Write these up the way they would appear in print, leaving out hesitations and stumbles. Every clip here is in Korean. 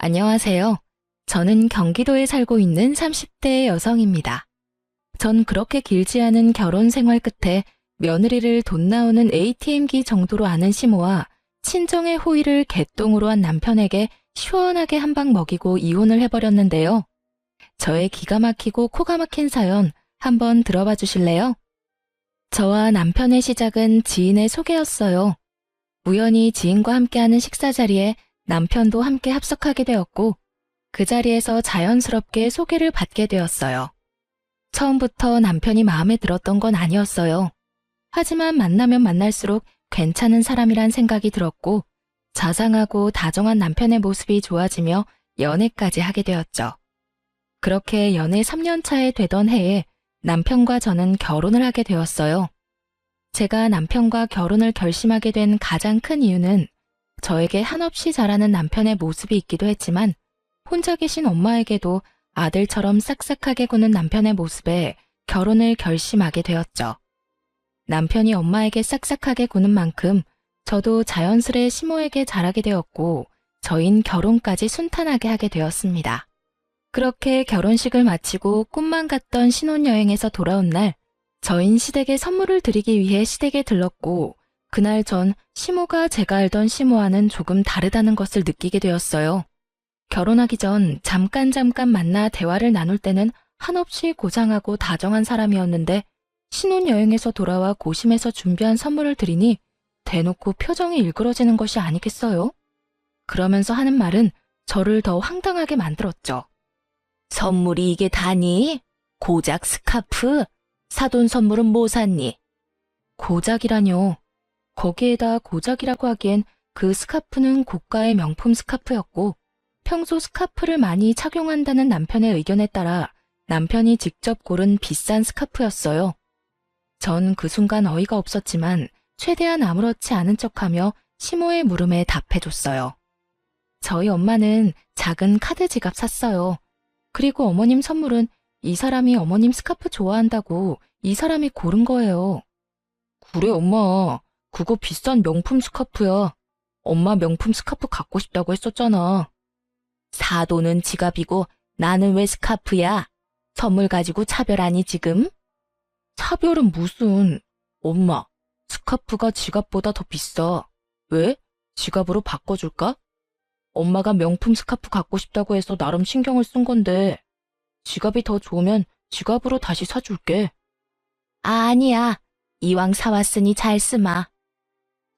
안녕하세요. 저는 경기도에 살고 있는 30대 여성입니다. 전 그렇게 길지 않은 결혼 생활 끝에 며느리를 돈 나오는 ATM기 정도로 아는 시모와 친정의 호의를 개똥으로 한 남편에게 시원하게 한 방 먹이고 이혼을 해버렸는데요. 저의 기가 막히고 코가 막힌 사연 한번 들어봐 주실래요? 저와 남편의 시작은 지인의 소개였어요. 우연히 지인과 함께하는 식사 자리에 남편도 함께 합석하게 되었고 그 자리에서 자연스럽게 소개를 받게 되었어요. 처음부터 남편이 마음에 들었던 건 아니었어요. 하지만 만나면 만날수록 괜찮은 사람이란 생각이 들었고 자상하고 다정한 남편의 모습이 좋아지며 연애까지 하게 되었죠. 그렇게 연애 3년 차에 되던 해에 남편과 저는 결혼을 하게 되었어요. 제가 남편과 결혼을 결심하게 된 가장 큰 이유는 저에게 한없이 잘하는 남편의 모습이 있기도 했지만 혼자 계신 엄마에게도 아들처럼 싹싹하게 구는 남편의 모습에 결혼을 결심하게 되었죠. 남편이 엄마에게 싹싹하게 구는 만큼 저도 자연스레 시모에게 잘하게 되었고 저흰 결혼까지 순탄하게 하게 되었습니다. 그렇게 결혼식을 마치고 꿈만 같던 신혼여행에서 돌아온 날 저흰 시댁에 선물을 드리기 위해 시댁에 들렀고 그날 전 시모가 제가 알던 시모와는 조금 다르다는 것을 느끼게 되었어요. 결혼하기 전 잠깐 만나 대화를 나눌 때는 한없이 고상하고 다정한 사람이었는데 신혼여행에서 돌아와 고심해서 준비한 선물을 드리니 대놓고 표정이 일그러지는 것이 아니겠어요? 그러면서 하는 말은 저를 더 황당하게 만들었죠. 선물이 이게 다니? 고작 스카프? 사돈 선물은 뭐 샀니? 고작이라뇨. 거기에다 고작이라고 하기엔 그 스카프는 고가의 명품 스카프였고 평소 스카프를 많이 착용한다는 남편의 의견에 따라 남편이 직접 고른 비싼 스카프였어요. 전 그 순간 어이가 없었지만 최대한 아무렇지 않은 척하며 시모의 물음에 답해줬어요. 저희 엄마는 작은 카드 지갑 샀어요. 그리고 어머님 선물은 이 사람이 어머님 스카프 좋아한다고 이 사람이 고른 거예요. 그래 엄마, 그거 비싼 명품 스카프야. 엄마 명품 스카프 갖고 싶다고 했었잖아. 사돈은 지갑이고 나는 왜 스카프야? 선물 가지고 차별하니 지금? 차별은 무슨. 엄마, 스카프가 지갑보다 더 비싸. 왜? 지갑으로 바꿔줄까? 엄마가 명품 스카프 갖고 싶다고 해서 나름 신경을 쓴 건데 지갑이 더 좋으면 지갑으로 다시 사줄게. 아니야. 이왕 사왔으니 잘 쓰마.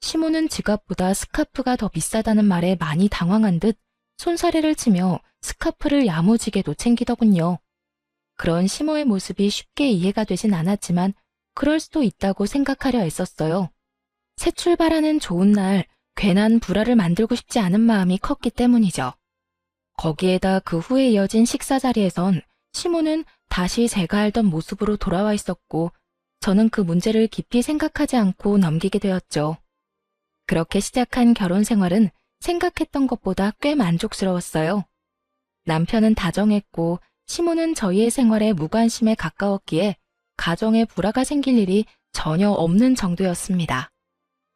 시모는 지갑보다 스카프가 더 비싸다는 말에 많이 당황한 듯 손사래를 치며 스카프를 야무지게도 챙기더군요. 그런 시모의 모습이 쉽게 이해가 되진 않았지만 그럴 수도 있다고 생각하려 애썼어요. 새 출발하는 좋은 날 괜한 불화를 만들고 싶지 않은 마음이 컸기 때문이죠. 거기에다 그 후에 이어진 식사 자리에선 시모는 다시 제가 알던 모습으로 돌아와 있었고 저는 그 문제를 깊이 생각하지 않고 넘기게 되었죠. 그렇게 시작한 결혼 생활은 생각했던 것보다 꽤 만족스러웠어요. 남편은 다정했고 시모는 저희의 생활에 무관심에 가까웠기에 가정에 불화가 생길 일이 전혀 없는 정도였습니다.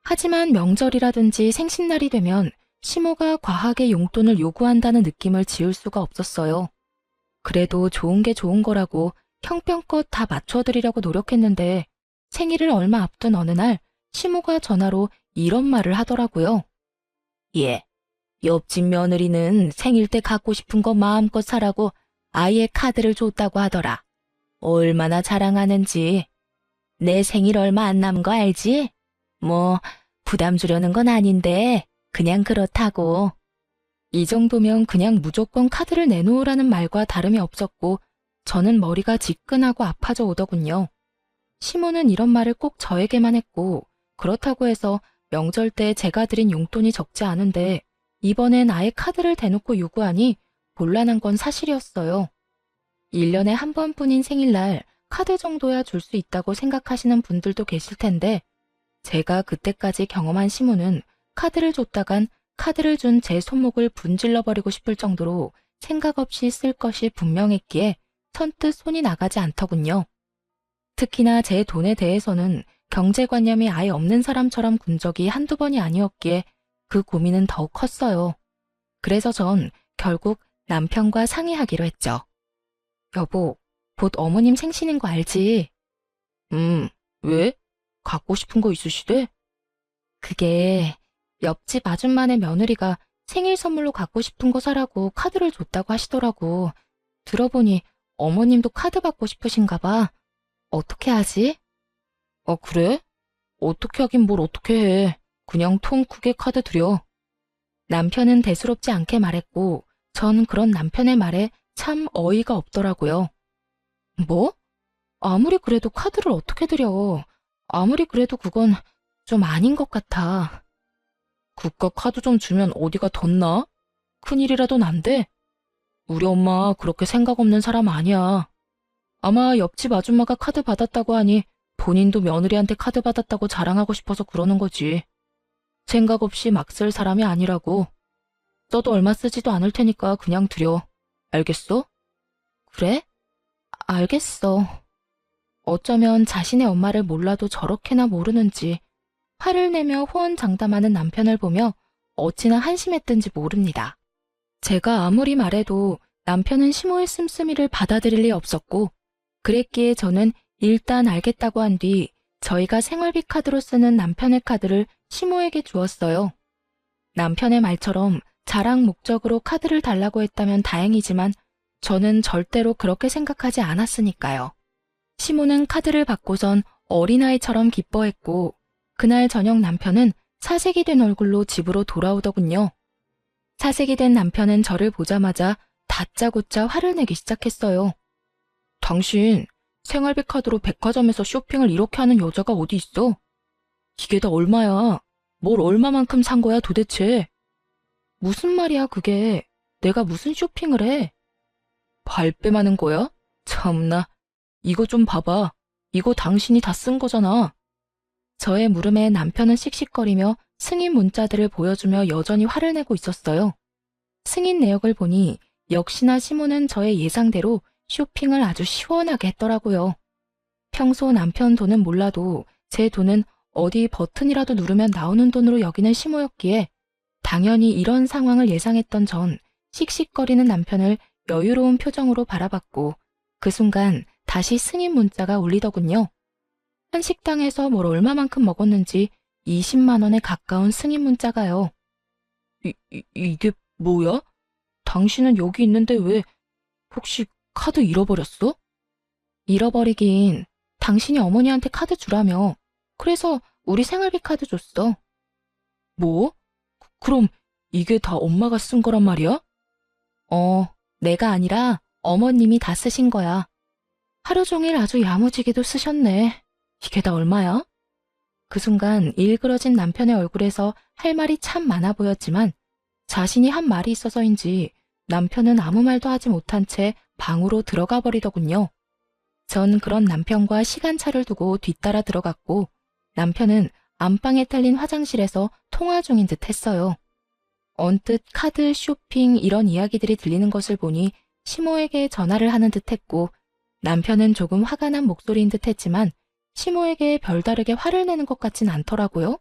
하지만 명절이라든지 생신날이 되면 시모가 과하게 용돈을 요구한다는 느낌을 지울 수가 없었어요. 그래도 좋은 게 좋은 거라고 형편껏 다 맞춰드리려고 노력했는데 생일을 얼마 앞둔 어느 날 시모가 전화로 이런 말을 하더라고요. 예, 옆집 며느리는 생일 때 갖고 싶은 거 마음껏 사라고 아예 카드를 줬다고 하더라. 얼마나 자랑하는지. 내 생일 얼마 안 남은 거 알지? 뭐 부담 주려는 건 아닌데 그냥 그렇다고. 이 정도면 그냥 무조건 카드를 내놓으라는 말과 다름이 없었고 저는 머리가 지끈하고 아파져 오더군요. 시모는 이런 말을 꼭 저에게만 했고 그렇다고 해서 명절 때 제가 드린 용돈이 적지 않은데 이번엔 아예 카드를 대놓고 요구하니 곤란한 건 사실이었어요. 1년에 한 번뿐인 생일날 카드 정도야 줄 수 있다고 생각하시는 분들도 계실 텐데 제가 그때까지 경험한 시모는 카드를 줬다간 카드를 준 제 손목을 분질러버리고 싶을 정도로 생각 없이 쓸 것이 분명했기에 선뜻 손이 나가지 않더군요. 특히나 제 돈에 대해서는 경제관념이 아예 없는 사람처럼 군 적이 한두 번이 아니었기에 그 고민은 더욱 컸어요. 그래서 전 결국 남편과 상의하기로 했죠. 여보, 곧 어머님 생신인 거 알지? 왜? 갖고 싶은 거 있으시대? 그게 옆집 아줌마네 며느리가 생일 선물로 갖고 싶은 거 사라고 카드를 줬다고 하시더라고. 들어보니 어머님도 카드 받고 싶으신가 봐. 어떻게 하지? 그래? 어떻게 하긴 뭘 어떻게 해. 그냥 통 크게 카드 드려. 남편은 대수롭지 않게 말했고, 전 그런 남편의 말에 참 어이가 없더라고요. 뭐? 아무리 그래도 카드를 어떻게 드려. 아무리 그래도 그건 좀 아닌 것 같아. 그깟 카드 좀 주면 어디가 덧나? 큰일이라도 난대? 우리 엄마 그렇게 생각 없는 사람 아니야. 아마 옆집 아줌마가 카드 받았다고 하니 본인도 며느리한테 카드 받았다고 자랑하고 싶어서 그러는 거지. 생각 없이 막 쓸 사람이 아니라고. 써도 얼마 쓰지도 않을 테니까 그냥 드려. 알겠어? 그래? 알겠어. 어쩌면 자신의 엄마를 몰라도 저렇게나 모르는지 화를 내며 호언장담하는 남편을 보며 어찌나 한심했던지 모릅니다. 제가 아무리 말해도 남편은 시모의 씀씀이를 받아들일 리 없었고, 그랬기에 저는 일단 알겠다고 한 뒤 저희가 생활비 카드로 쓰는 남편의 카드를 시모에게 주었어요. 남편의 말처럼 자랑 목적으로 카드를 달라고 했다면 다행이지만 저는 절대로 그렇게 생각하지 않았으니까요. 시모는 카드를 받고선 어린아이처럼 기뻐했고, 그날 저녁 남편은 사색이 된 얼굴로 집으로 돌아오더군요. 사색이 된 남편은 저를 보자마자 다짜고짜 화를 내기 시작했어요. 당신 생활비 카드로 백화점에서 쇼핑을 이렇게 하는 여자가 어디 있어? 이게 다 얼마야? 뭘 얼마만큼 산 거야 도대체? 무슨 말이야 그게? 내가 무슨 쇼핑을 해? 발뺌하는 거야? 참나. 이거 좀 봐봐. 이거 당신이 다 쓴 거잖아. 저의 물음에 남편은 씩씩거리며 승인 문자들을 보여주며 여전히 화를 내고 있었어요. 승인 내역을 보니 역시나 시모는 저의 예상대로 쇼핑을 아주 시원하게 했더라고요. 평소 남편 돈은 몰라도 제 돈은 어디 버튼이라도 누르면 나오는 돈으로 여기는 시모였기에 당연히 이런 상황을 예상했던 전 씩씩거리는 남편을 여유로운 표정으로 바라봤고 그 순간 다시 승인 문자가 울리더군요. 한식당에서 뭘 얼마만큼 먹었는지 20만 원에 가까운 승인 문자가요. 이게 뭐야? 당신은 여기 있는데 왜 혹시 카드 잃어버렸어? 잃어버리긴 당신이 어머니한테 카드 주라며. 그래서 우리 생활비 카드 줬어. 뭐? 그럼 이게 다 엄마가 쓴 거란 말이야? 내가 아니라 어머님이 다 쓰신 거야. 하루 종일 아주 야무지게도 쓰셨네. 이게 다 얼마야? 그 순간 일그러진 남편의 얼굴에서 할 말이 참 많아 보였지만 자신이 한 말이 있어서인지 남편은 아무 말도 하지 못한 채 방으로 들어가 버리더군요. 전 그런 남편과 시간차를 두고 뒤따라 들어갔고 남편은 안방에 딸린 화장실에서 통화 중인 듯 했어요. 언뜻 카드, 쇼핑 이런 이야기들이 들리는 것을 보니 시모에게 전화를 하는 듯 했고 남편은 조금 화가 난 목소리인 듯 했지만 시모에게 별다르게 화를 내는 것 같진 않더라고요.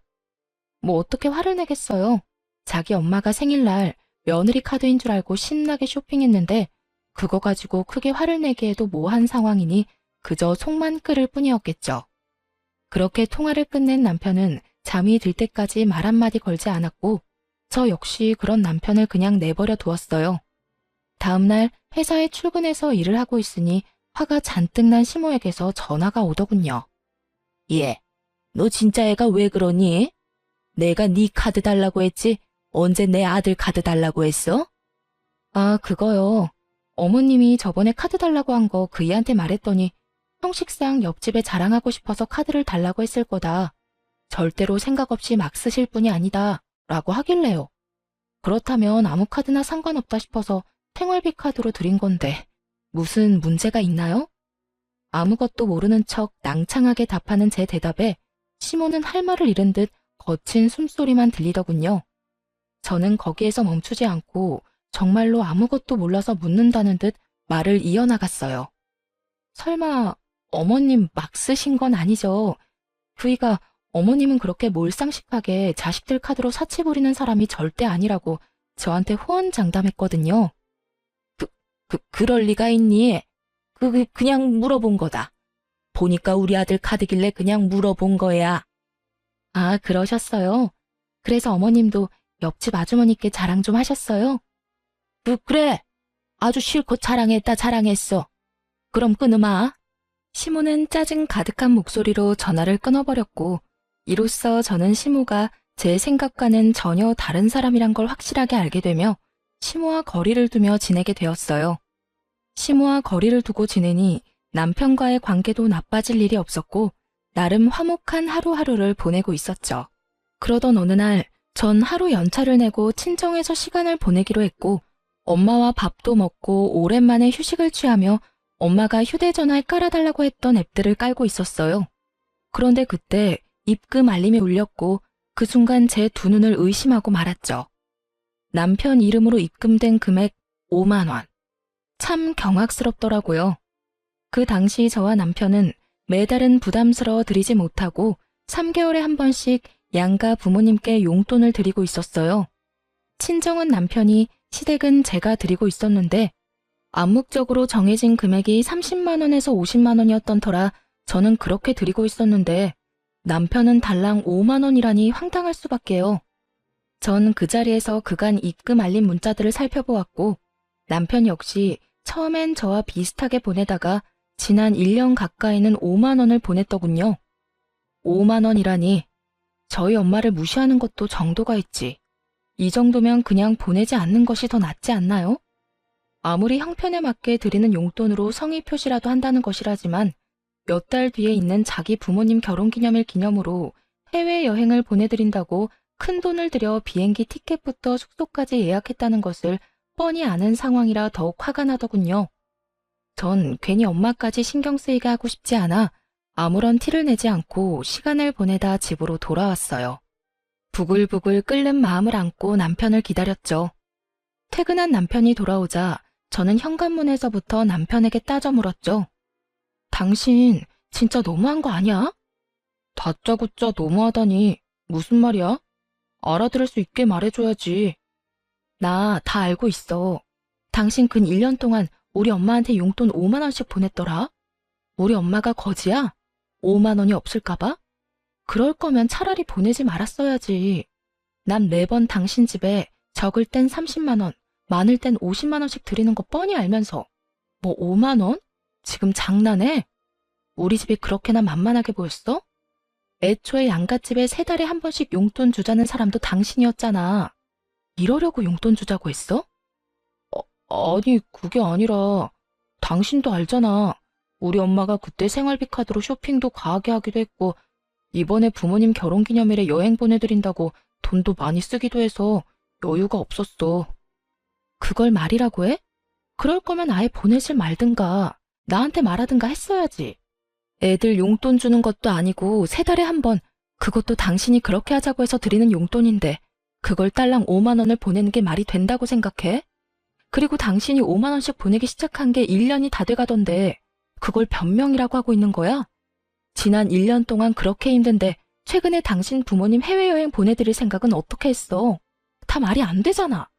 뭐 어떻게 화를 내겠어요. 자기 엄마가 생일날 며느리 카드인 줄 알고 신나게 쇼핑했는데 그거 가지고 크게 화를 내기에도 모호한 상황이니 그저 속만 끓을 뿐이었겠죠. 그렇게 통화를 끝낸 남편은 잠이 들 때까지 말 한마디 걸지 않았고 저 역시 그런 남편을 그냥 내버려 두었어요. 다음날 회사에 출근해서 일을 하고 있으니 화가 잔뜩 난 시모에게서 전화가 오더군요. 얘, 너 진짜 애가 왜 그러니? 내가 네 카드 달라고 했지? 언제 내 아들 카드 달라고 했어? 아, 그거요. 어머님이 저번에 카드 달라고 한 거 그 애한테 말했더니 형식상 옆집에 자랑하고 싶어서 카드를 달라고 했을 거다. 절대로 생각 없이 막 쓰실 분이 아니다. 라고 하길래요. 그렇다면 아무 카드나 상관없다 싶어서 생활비 카드로 드린 건데 무슨 문제가 있나요? 아무것도 모르는 척 낭창하게 답하는 제 대답에 시모는 할 말을 잃은 듯 거친 숨소리만 들리더군요. 저는 거기에서 멈추지 않고 정말로 아무것도 몰라서 묻는다는 듯 말을 이어나갔어요. 설마 어머님 막 쓰신 건 아니죠? 그이가 어머님은 그렇게 몰상식하게 자식들 카드로 사치 부리는 사람이 절대 아니라고 저한테 호언장담했거든요. 그럴 리가 있니? 그냥 물어본 거다. 보니까 우리 아들 카드길래 그냥 물어본 거야. 아, 그러셨어요? 그래서 어머님도 옆집 아주머니께 자랑 좀 하셨어요? 그래. 아주 실컷 자랑했어. 그럼 끊으마. 시모는 짜증 가득한 목소리로 전화를 끊어버렸고, 이로써 저는 시모가 제 생각과는 전혀 다른 사람이란 걸 확실하게 알게 되며 시모와 거리를 두며 지내게 되었어요. 시모와 거리를 두고 지내니 남편과의 관계도 나빠질 일이 없었고 나름 화목한 하루하루를 보내고 있었죠. 그러던 어느 날 전 하루 연차를 내고 친정에서 시간을 보내기로 했고 엄마와 밥도 먹고 오랜만에 휴식을 취하며 엄마가 휴대전화에 깔아달라고 했던 앱들을 깔고 있었어요. 그런데 그때 입금 알림이 울렸고 그 순간 제 두 눈을 의심하고 말았죠. 남편 이름으로 입금된 금액 5만 원. 참 경악스럽더라고요. 그 당시 저와 남편은 매달은 부담스러워 드리지 못하고 3개월에 한 번씩 양가 부모님께 용돈을 드리고 있었어요. 친정은 남편이, 시댁은 제가 드리고 있었는데 암묵적으로 정해진 금액이 30만 원에서 50만 원이었던 터라 저는 그렇게 드리고 있었는데 남편은 달랑 5만 원이라니 황당할 수밖에요. 전 그 자리에서 그간 입금 알림 문자들을 살펴보았고 남편 역시 처음엔 저와 비슷하게 보내다가 지난 1년 가까이는 5만 원을 보냈더군요. 5만 원이라니 저희 엄마를 무시하는 것도 정도가 있지. 이 정도면 그냥 보내지 않는 것이 더 낫지 않나요? 아무리 형편에 맞게 드리는 용돈으로 성의 표시라도 한다는 것이라지만 몇 달 뒤에 있는 자기 부모님 결혼기념일 기념으로 해외여행을 보내드린다고 큰돈을 들여 비행기 티켓부터 숙소까지 예약했다는 것을 뻔히 아는 상황이라 더욱 화가 나더군요. 전 괜히 엄마까지 신경 쓰이게 하고 싶지 않아 아무런 티를 내지 않고 시간을 보내다 집으로 돌아왔어요. 부글부글 끓는 마음을 안고 남편을 기다렸죠. 퇴근한 남편이 돌아오자 저는 현관문에서부터 남편에게 따져 물었죠. 당신 진짜 너무한 거 아니야? 다짜고짜 너무하다니 무슨 말이야? 알아들을 수 있게 말해줘야지. 나 다 알고 있어. 당신 근 1년 동안 우리 엄마한테 용돈 5만 원씩 보냈더라. 우리 엄마가 거지야? 5만 원이 없을까봐? 그럴 거면 차라리 보내지 말았어야지. 난 매번 당신 집에 적을 땐 30만 원, 많을 땐 50만 원씩 드리는 거 뻔히 알면서 뭐 5만 원? 지금 장난해? 우리 집이 그렇게나 만만하게 보였어? 애초에 양갓집에 3달에 한 번씩 용돈 주자는 사람도 당신이었잖아. 이러려고 용돈 주자고 했어? 아니 그게 아니라 당신도 알잖아. 우리 엄마가 그때 생활비 카드로 쇼핑도 과하게 하기도 했고 이번에 부모님 결혼기념일에 여행 보내드린다고 돈도 많이 쓰기도 해서 여유가 없었어. 그걸 말이라고 해? 그럴 거면 아예 보내질 말든가 나한테 말하든가 했어야지. 애들 용돈 주는 것도 아니고 3달에 한 번, 그것도 당신이 그렇게 하자고 해서 드리는 용돈인데 그걸 딸랑 5만 원을 보내는 게 말이 된다고 생각해? 그리고 당신이 5만 원씩 보내기 시작한 게 1년이 다 돼가던데 그걸 변명이라고 하고 있는 거야? 지난 1년 동안 그렇게 힘든데 최근에 당신 부모님 해외여행 보내드릴 생각은 어떻게 했어? 다 말이 안 되잖아.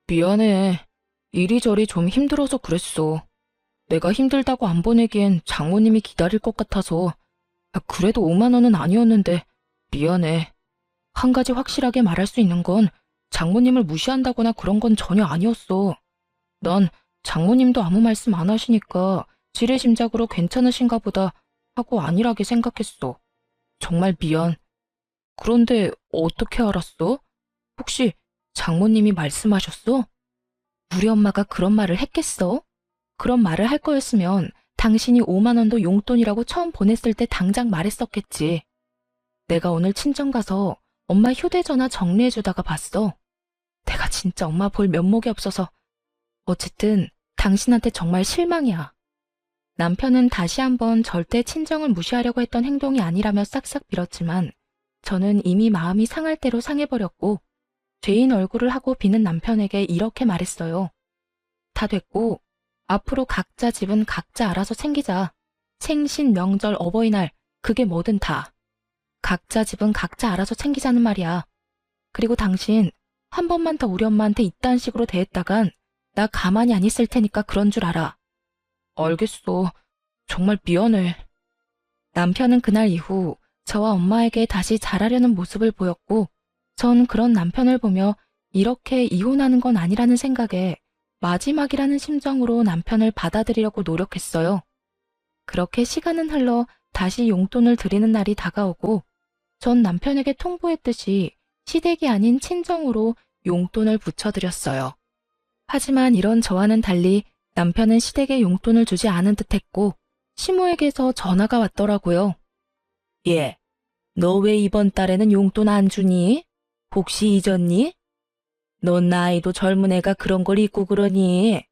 미안해. 이리저리 좀 힘들어서 그랬어. 내가 힘들다고 안 보내기엔 장모님이 기다릴 것 같아서. 그래도 5만 원은 아니었는데 미안해. 한 가지 확실하게 말할 수 있는 건 장모님을 무시한다거나 그런 건 전혀 아니었어. 난 장모님도 아무 말씀 안 하시니까 지레짐작으로 괜찮으신가 보다 하고 안일하게 생각했어. 정말 미안. 그런데 어떻게 알았어? 혹시 장모님이 말씀하셨어? 우리 엄마가 그런 말을 했겠어? 그런 말을 할 거였으면 당신이 5만 원도 용돈이라고 처음 보냈을 때 당장 말했었겠지. 내가 오늘 친정 가서 엄마 휴대전화 정리해주다가 봤어. 내가 진짜 엄마 볼 면목이 없어서. 어쨌든 당신한테 정말 실망이야. 남편은 다시 한번 절대 친정을 무시하려고 했던 행동이 아니라며 싹싹 빌었지만 저는 이미 마음이 상할 대로 상해버렸고 죄인 얼굴을 하고 비는 남편에게 이렇게 말했어요. 다 됐고 앞으로 각자 집은 각자 알아서 챙기자. 생신, 명절, 어버이날 그게 뭐든 다. 각자 집은 각자 알아서 챙기자는 말이야. 그리고 당신 한 번만 더 우리 엄마한테 이딴 식으로 대했다간 나 가만히 안 있을 테니까 그런 줄 알아. 알겠어. 정말 미안해. 남편은 그날 이후 저와 엄마에게 다시 잘하려는 모습을 보였고, 전 그런 남편을 보며 이렇게 이혼하는 건 아니라는 생각에 마지막이라는 심정으로 남편을 받아들이려고 노력했어요. 그렇게 시간은 흘러 다시 용돈을 드리는 날이 다가오고, 전 남편에게 통보했듯이 시댁이 아닌 친정으로 용돈을 붙여드렸어요. 하지만 이런 저와는 달리 남편은 시댁에 용돈을 주지 않은 듯했고, 시모에게서 전화가 왔더라고요. 예, 너 왜 이번 달에는 용돈 안 주니? 혹시 잊었니? 넌 나이도 젊은 애가 그런 걸 잊고 그러니?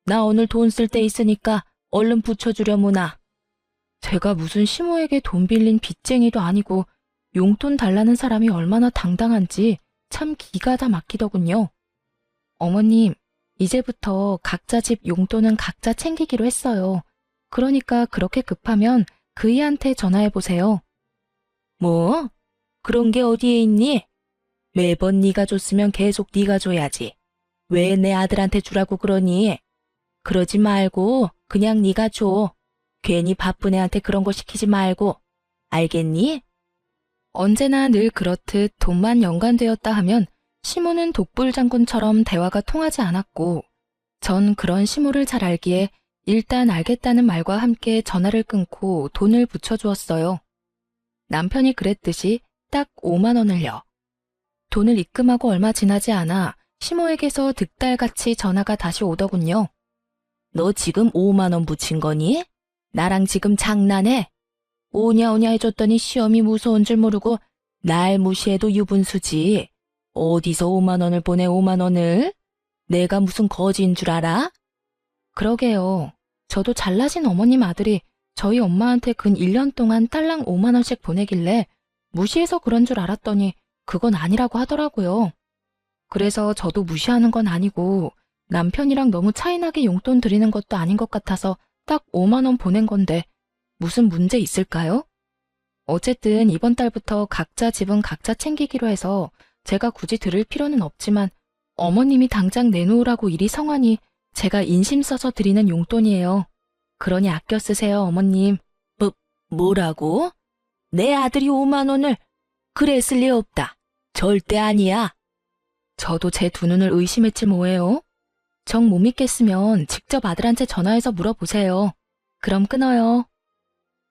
나 오늘 돈 쓸 때 있으니까 얼른 붙여주려무나. 제가 무슨 시모에게 돈 빌린 빚쟁이도 아니고 용돈 달라는 사람이 얼마나 당당한지 참 기가 다 막히더군요. 어머님, 이제부터 각자 집 용돈은 각자 챙기기로 했어요. 그러니까 그렇게 급하면 그이한테 전화해보세요. 뭐? 그런 게 어디에 있니? 매번 네가 줬으면 계속 네가 줘야지. 왜 내 아들한테 주라고 그러니? 그러지 말고 그냥 네가 줘. 괜히 바쁜 애한테 그런 거 시키지 말고. 알겠니? 언제나 늘 그렇듯 돈만 연관되었다 하면 시모는 독불장군처럼 대화가 통하지 않았고, 전 그런 시모를 잘 알기에 일단 알겠다는 말과 함께 전화를 끊고 돈을 붙여주었어요. 남편이 그랬듯이 딱 5만 원을요. 돈을 입금하고 얼마 지나지 않아 시모에게서 득달같이 전화가 다시 오더군요. 너 지금 5만 원 붙인 거니? 나랑 지금 장난해? 오냐 오냐 해줬더니 시험이 무서운 줄 모르고 날 무시해도 유분수지. 어디서 5만 원을 보내 5만 원을? 내가 무슨 거지인 줄 알아? 그러게요. 저도 잘나신 어머님 아들이 저희 엄마한테 근 1년 동안 딸랑 5만 원씩 보내길래 무시해서 그런 줄 알았더니 그건 아니라고 하더라고요. 그래서 저도 무시하는 건 아니고 남편이랑 너무 차이나게 용돈 드리는 것도 아닌 것 같아서 딱 5만 원 보낸 건데 무슨 문제 있을까요? 어쨌든 이번 달부터 각자 집은 각자 챙기기로 해서 제가 굳이 드릴 필요는 없지만 어머님이 당장 내놓으라고 일이 성하니 제가 인심 써서 드리는 용돈이에요. 그러니 아껴 쓰세요, 어머님. 뭐라고? 내 아들이 5만 원을? 그랬을 리 없다. 절대 아니야. 저도 제 두 눈을 의심했지 뭐예요. 정 못 믿겠으면 직접 아들한테 전화해서 물어보세요. 그럼 끊어요.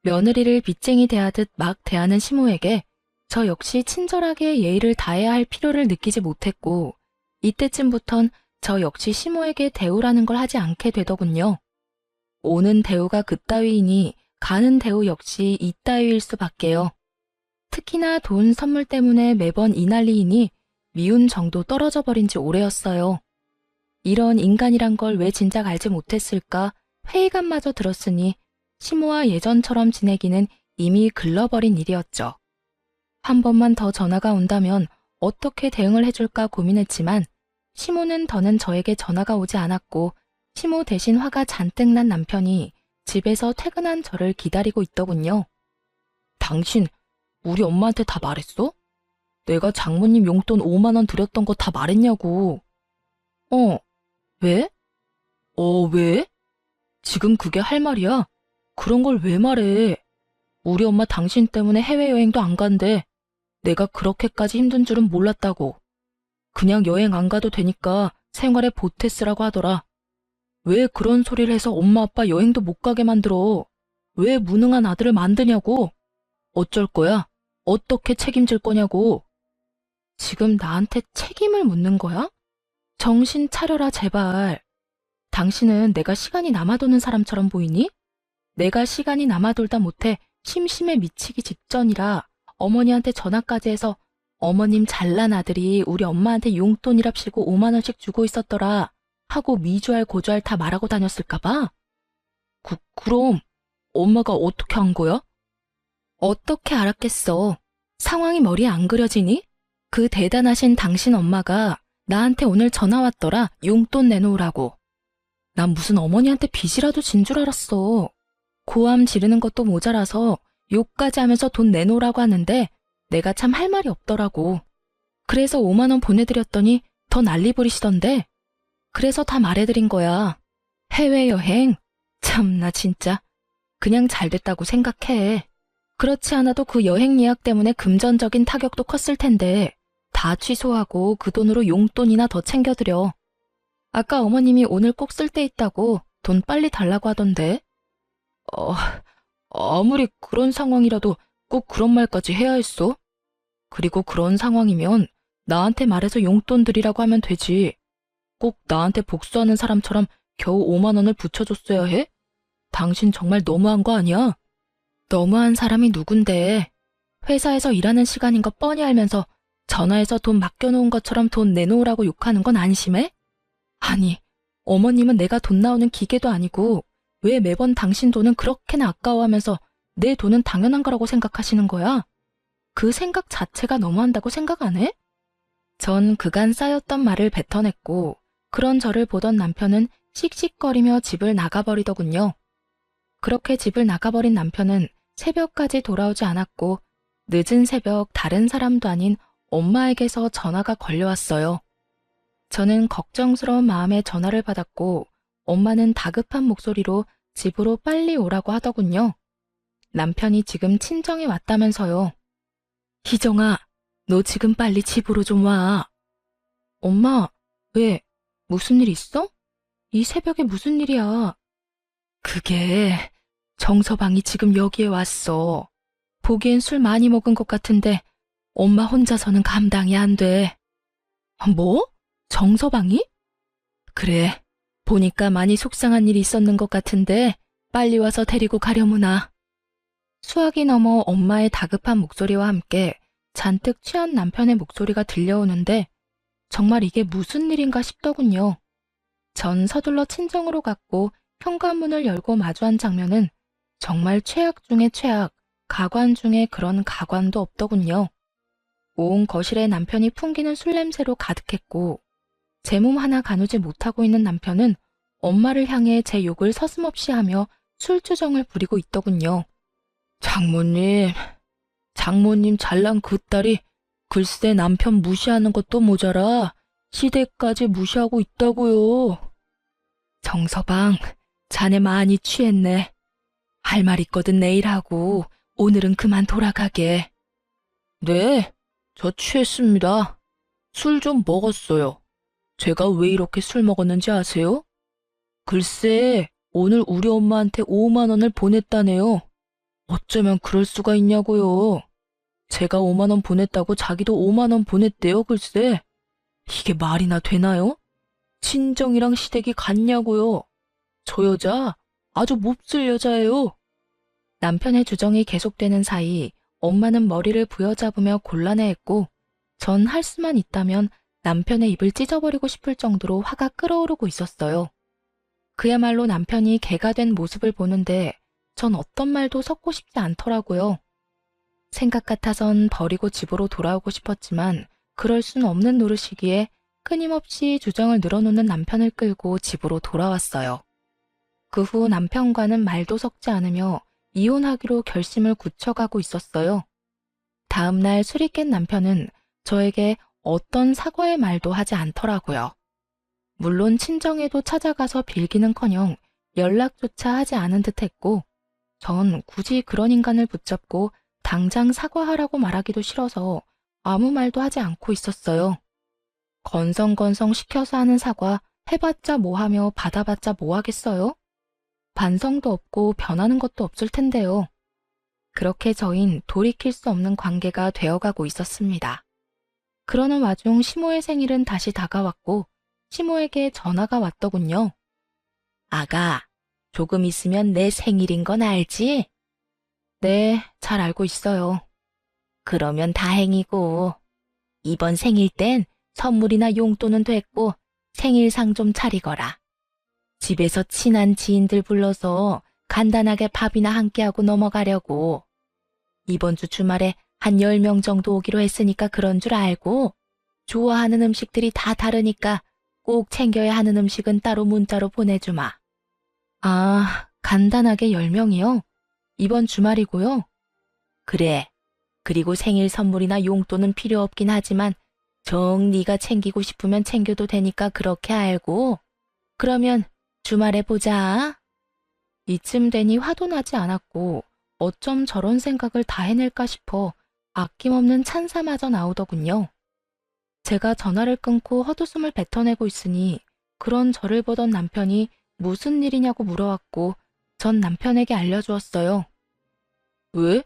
며느리를 빚쟁이 대하듯 막 대하는 시모에게 저 역시 친절하게 예의를 다해야 할 필요를 느끼지 못했고, 이때쯤부턴 저 역시 시모에게 대우라는 걸 하지 않게 되더군요. 오는 대우가 그따위이니 가는 대우 역시 이따위일 수밖에요. 특히나 돈 선물 때문에 매번 이 난리이니 미운 정도 떨어져 버린 지 오래였어요. 이런 인간이란 걸 왜 진작 알지 못했을까 회의감마저 들었으니 시모와 예전처럼 지내기는 이미 글러버린 일이었죠. 한 번만 더 전화가 온다면 어떻게 대응을 해줄까 고민했지만 시모는 더는 저에게 전화가 오지 않았고, 시모 대신 화가 잔뜩 난 남편이 집에서 퇴근한 저를 기다리고 있더군요. 당신 우리 엄마한테 다 말했어? 내가 장모님 용돈 5만 원 드렸던 거 다 말했냐고. 왜? 왜? 지금 그게 할 말이야? 그런 걸 왜 말해? 우리 엄마 당신 때문에 해외여행도 안 간대. 내가 그렇게까지 힘든 줄은 몰랐다고. 그냥 여행 안 가도 되니까 생활에 보태 쓰라고 하더라. 왜 그런 소리를 해서 엄마 아빠 여행도 못 가게 만들어? 왜 무능한 아들을 만드냐고? 어쩔 거야? 어떻게 책임질 거냐고? 지금 나한테 책임을 묻는 거야? 정신 차려라 제발. 당신은 내가 시간이 남아도는 사람처럼 보이니? 내가 시간이 남아돌다 못해 심심해 미치기 직전이라 어머니한테 전화까지 해서 어머님 잘난 아들이 우리 엄마한테 용돈이랍시고 5만 원씩 주고 있었더라 하고 미주알 고주알 다 말하고 다녔을까 봐? 그럼 엄마가 어떻게 한 거야? 어떻게 알았겠어. 상황이 머리에 안 그려지니? 그 대단하신 당신 엄마가 나한테 오늘 전화 왔더라. 용돈 내놓으라고. 난 무슨 어머니한테 빚이라도 진 줄 알았어. 고함 지르는 것도 모자라서 욕까지 하면서 돈 내놓으라고 하는데 내가 참 할 말이 없더라고. 그래서 5만 원 보내드렸더니 더 난리 부리시던데. 그래서 다 말해드린 거야. 해외여행? 참나 진짜. 그냥 잘 됐다고 생각해. 그렇지 않아도 그 여행 예약 때문에 금전적인 타격도 컸을 텐데 다 취소하고 그 돈으로 용돈이나 더 챙겨드려. 아까 어머님이 오늘 꼭 쓸 데 있다고 돈 빨리 달라고 하던데. 어, 아무리 그런 상황이라도 꼭 그런 말까지 해야 했어? 그리고 그런 상황이면 나한테 말해서 용돈 드리라고 하면 되지. 꼭 나한테 복수하는 사람처럼 겨우 5만 원을 붙여줬어야 해? 당신 정말 너무한 거 아니야? 너무한 사람이 누군데. 회사에서 일하는 시간인 거 뻔히 알면서 전화해서 돈 맡겨놓은 것처럼 돈 내놓으라고 욕하는 건 안심해? 아니, 어머님은 내가 돈 나오는 기계도 아니고 왜 매번 당신 돈은 그렇게나 아까워하면서 내 돈은 당연한 거라고 생각하시는 거야? 그 생각 자체가 너무한다고 생각 안 해? 전 그간 쌓였던 말을 뱉어냈고 그런 저를 보던 남편은 씩씩거리며 집을 나가버리더군요. 그렇게 집을 나가버린 남편은 새벽까지 돌아오지 않았고 늦은 새벽 다른 사람도 아닌 엄마에게서 전화가 걸려왔어요. 저는 걱정스러운 마음에 전화를 받았고 엄마는 다급한 목소리로 집으로 빨리 오라고 하더군요. 남편이 지금 친정에 왔다면서요. 희정아, 너 지금 빨리 집으로 좀 와. 엄마, 왜? 무슨 일 있어? 이 새벽에 무슨 일이야? 그게 정서방이 지금 여기에 왔어. 보기엔 술 많이 먹은 것 같은데 엄마 혼자서는 감당이 안 돼. 뭐? 정서방이? 그래, 보니까 많이 속상한 일이 있었는 것 같은데 빨리 와서 데리고 가려무나. 수학이 넘어 엄마의 다급한 목소리와 함께 잔뜩 취한 남편의 목소리가 들려오는데 정말 이게 무슨 일인가 싶더군요. 전 서둘러 친정으로 갔고 현관문을 열고 마주한 장면은 정말 최악 중의 최악, 가관 중에 그런 가관도 없더군요. 온 거실에 남편이 풍기는 술 냄새로 가득했고 제 몸 하나 가누지 못하고 있는 남편은 엄마를 향해 제 욕을 서슴없이 하며 술주정을 부리고 있더군요. 장모님 잘난 그 딸이 글쎄 남편 무시하는 것도 모자라 시댁까지 무시하고 있다고요. 정서방, 자네 많이 취했네. 할 말 있거든 내일 하고 오늘은 그만 돌아가게. 네, 저 취했습니다. 술 좀 먹었어요. 제가 왜 이렇게 술 먹었는지 아세요? 글쎄, 오늘 우리 엄마한테 5만 원을 보냈다네요. 어쩌면 그럴 수가 있냐고요. 제가 5만 원 보냈다고 자기도 5만 원 보냈대요, 글쎄. 이게 말이나 되나요? 친정이랑 시댁이 같냐고요. 저 여자 아주 몹쓸 여자예요. 남편의 주정이 계속되는 사이 엄마는 머리를 부여잡으며 곤란해했고 전 할 수만 있다면 남편의 입을 찢어버리고 싶을 정도로 화가 끓어오르고 있었어요. 그야말로 남편이 개가 된 모습을 보는데 전 어떤 말도 섞고 싶지 않더라고요. 생각 같아선 버리고 집으로 돌아오고 싶었지만 그럴 순 없는 노릇이기에 끊임없이 주정을 늘어놓는 남편을 끌고 집으로 돌아왔어요. 그 후 남편과는 말도 섞지 않으며 이혼하기로 결심을 굳혀가고 있었어요. 다음 날 술이 깬 남편은 저에게 어떤 사과의 말도 하지 않더라고요. 물론 친정에도 찾아가서 빌기는커녕 연락조차 하지 않은 듯했고 전 굳이 그런 인간을 붙잡고 당장 사과하라고 말하기도 싫어서 아무 말도 하지 않고 있었어요. 건성건성 시켜서 하는 사과 해봤자 뭐하며 받아봤자 뭐하겠어요? 반성도 없고 변하는 것도 없을 텐데요. 그렇게 저흰 돌이킬 수 없는 관계가 되어가고 있었습니다. 그러는 와중 시모의 생일은 다시 다가왔고 시모에게 전화가 왔더군요. 아가, 조금 있으면 내 생일인 건 알지? 네, 잘 알고 있어요. 그러면 다행이고 이번 생일 땐 선물이나 용돈은 됐고 생일상 좀 차리거라. 집에서 친한 지인들 불러서 간단하게 밥이나 함께하고 넘어가려고. 이번 주 주말에 한 10명 정도 오기로 했으니까 그런 줄 알고 좋아하는 음식들이 다 다르니까 꼭 챙겨야 하는 음식은 따로 문자로 보내주마. 아, 간단하게 10명이요? 이번 주말이고요? 그래. 그리고 생일 선물이나 용돈은 필요 없긴 하지만 정 네가 챙기고 싶으면 챙겨도 되니까 그렇게 알고. 그러면 주말에 보자. 이쯤 되니 화도 나지 않았고 어쩜 저런 생각을 다 해낼까 싶어 아낌없는 찬사마저 나오더군요. 제가 전화를 끊고 헛웃음을 뱉어내고 있으니 그런 저를 보던 남편이 무슨 일이냐고 물어왔고 전 남편에게 알려주었어요. 왜?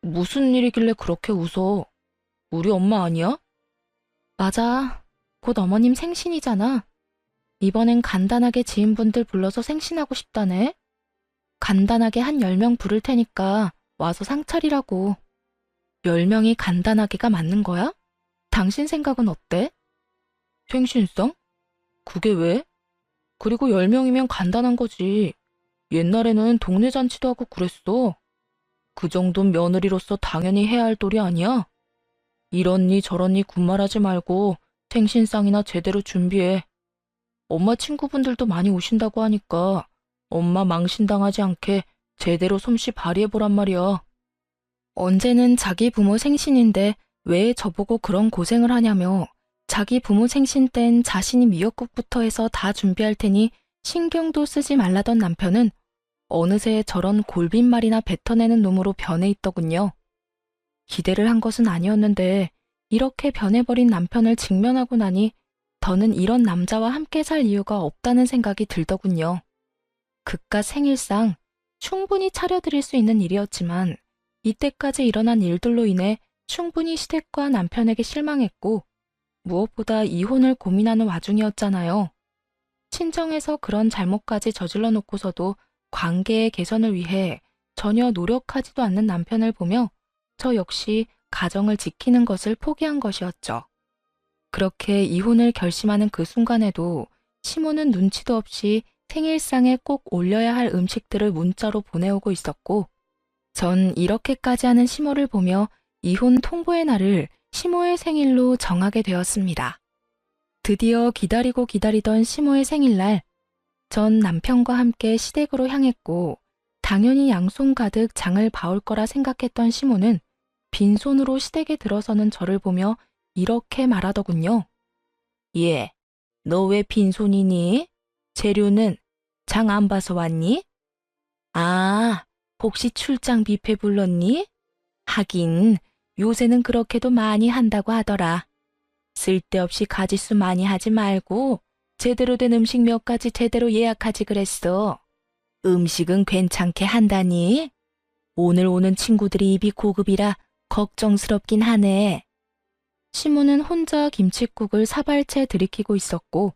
무슨 일이길래 그렇게 웃어? 우리 엄마 아니야? 맞아. 곧 어머님 생신이잖아. 이번엔 간단하게 지인분들 불러서 생신하고 싶다네. 간단하게 한 10명 부를 테니까 와서 상 차리라고. 10명이 간단하게가 맞는 거야? 당신 생각은 어때? 생신상? 그게 왜? 그리고 10명이면 간단한 거지. 옛날에는 동네 잔치도 하고 그랬어. 그 정도는 며느리로서 당연히 해야 할 도리 아니야? 이러니 저러니 군말하지 말고 생신상이나 제대로 준비해. 엄마 친구분들도 많이 오신다고 하니까 엄마 망신당하지 않게 제대로 솜씨 발휘해보란 말이야. 언제는 자기 부모 생신인데 왜 저보고 그런 고생을 하냐며 자기 부모 생신 땐 자신이 미역국부터 해서 다 준비할 테니 신경도 쓰지 말라던 남편은 어느새 저런 골빈말이나 뱉어내는 놈으로 변해 있더군요. 기대를 한 것은 아니었는데 이렇게 변해버린 남편을 직면하고 나니 더는 이런 남자와 함께 살 이유가 없다는 생각이 들더군요. 그깟 생일상 충분히 차려드릴 수 있는 일이었지만 이때까지 일어난 일들로 인해 충분히 시댁과 남편에게 실망했고 무엇보다 이혼을 고민하는 와중이었잖아요. 친정에서 그런 잘못까지 저질러 놓고서도 관계의 개선을 위해 전혀 노력하지도 않는 남편을 보며 저 역시 가정을 지키는 것을 포기한 것이었죠. 그렇게 이혼을 결심하는 그 순간에도 시모는 눈치도 없이 생일상에 꼭 올려야 할 음식들을 문자로 보내오고 있었고 전 이렇게까지 하는 시모를 보며 이혼 통보의 날을 시모의 생일로 정하게 되었습니다. 드디어 기다리고 기다리던 시모의 생일날 전 남편과 함께 시댁으로 향했고 당연히 양손 가득 장을 봐올 거라 생각했던 시모는 빈손으로 시댁에 들어서는 저를 보며 이렇게 말하더군요. 예, 너 왜 빈손이니? 재료는 장 안 봐서 왔니? 아, 혹시 출장 뷔페 불렀니? 하긴 요새는 그렇게도 많이 한다고 하더라. 쓸데없이 가짓수 많이 하지 말고 제대로 된 음식 몇 가지 제대로 예약하지 그랬어. 음식은 괜찮게 한다니? 오늘 오는 친구들이 입이 고급이라 걱정스럽긴 하네. 시모는 혼자 김칫국을 사발채 들이키고 있었고